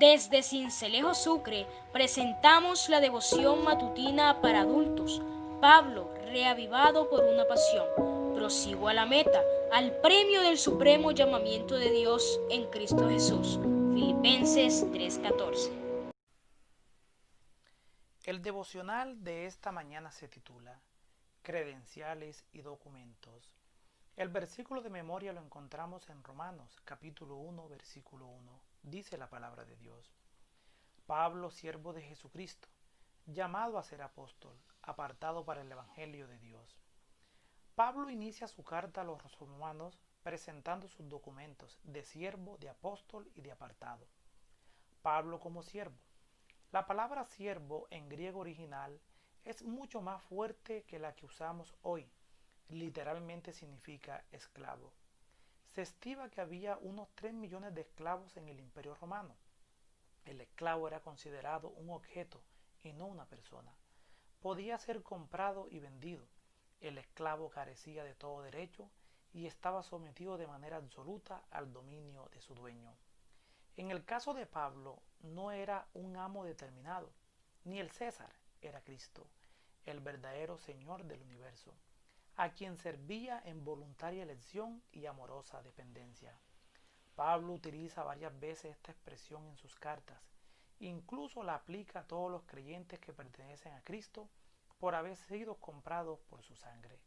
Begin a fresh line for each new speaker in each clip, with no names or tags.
Desde Sincelejo, Sucre, presentamos la devoción matutina para adultos. Pablo, reavivado por una pasión. Prosigo a la meta, al premio del supremo llamamiento de Dios en Cristo Jesús. Filipenses 3:14.
El devocional de esta mañana se titula Credenciales y documentos. El versículo de memoria lo encontramos en Romanos capítulo 1, versículo 1. Dice la palabra de Dios. Pablo, siervo de Jesucristo, llamado a ser apóstol, apartado para el Evangelio de Dios. Pablo inicia su carta a los romanos presentando sus documentos de siervo, de apóstol y de apartado. Pablo como siervo. La palabra siervo en griego original es mucho más fuerte que la que usamos hoy. Literalmente significa esclavo. Se estima que había unos 3 millones de esclavos en el Imperio Romano. El esclavo era considerado un objeto y no una persona. Podía ser comprado y vendido. El esclavo carecía de todo derecho y estaba sometido de manera absoluta al dominio de su dueño. En el caso de Pablo, no era un amo determinado, ni el César, era Cristo, el verdadero Señor del universo, a quien servía en voluntaria elección y amorosa dependencia. Pablo utiliza varias veces esta expresión en sus cartas, incluso la aplica a todos los creyentes que pertenecen a Cristo por haber sido comprados por su sangre.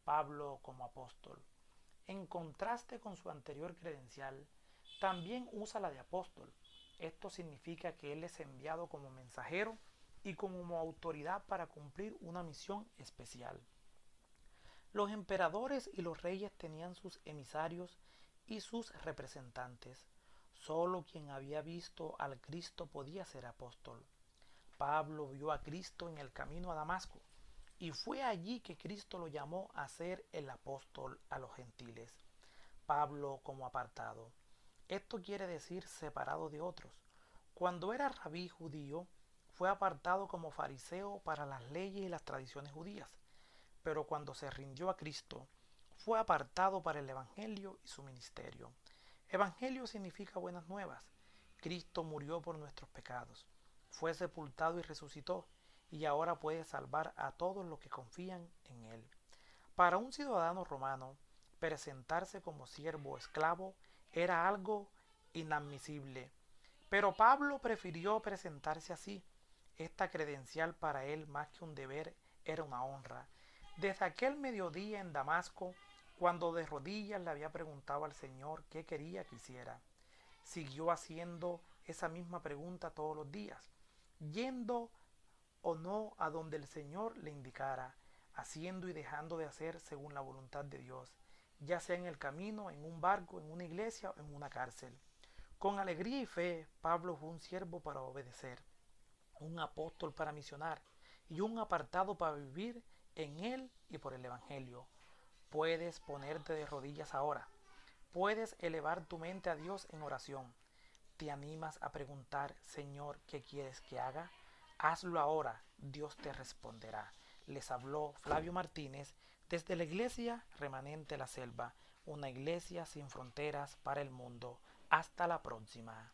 Pablo como apóstol. En contraste con su anterior credencial, también usa la de apóstol. Esto significa que él es enviado como mensajero y como autoridad para cumplir una misión especial. Los emperadores y los reyes tenían sus emisarios y sus representantes. Solo quien había visto al Cristo podía ser apóstol. Pablo vio a Cristo en el camino a Damasco y fue allí que Cristo lo llamó a ser el apóstol a los gentiles. Pablo como apartado. Esto quiere decir separado de otros. Cuando era rabí judío, fue apartado como fariseo para las leyes y las tradiciones judías, pero cuando se rindió a Cristo, fue apartado para el Evangelio y su ministerio. Evangelio significa buenas nuevas. Cristo murió por nuestros pecados, fue sepultado y resucitó, y ahora puede salvar a todos los que confían en Él. Para un ciudadano romano, presentarse como siervo o esclavo era algo inadmisible. Pero Pablo prefirió presentarse así. Esta credencial para él, más que un deber, era una honra. Desde aquel mediodía en Damasco, cuando de rodillas le había preguntado al Señor qué quería que hiciera, siguió haciendo esa misma pregunta todos los días, yendo o no a donde el Señor le indicara, haciendo y dejando de hacer según la voluntad de Dios, ya sea en el camino, en un barco, en una iglesia o en una cárcel. Con alegría y fe, Pablo fue un siervo para obedecer, un apóstol para misionar y un apartado para vivir en él y por el Evangelio. Puedes ponerte de rodillas ahora. Puedes elevar tu mente a Dios en oración. ¿Te animas a preguntar, Señor, qué quieres que haga? Hazlo ahora, Dios te responderá. Les habló Flavio Martínez desde la iglesia Remanente La Selva, una iglesia sin fronteras para el mundo. Hasta la próxima.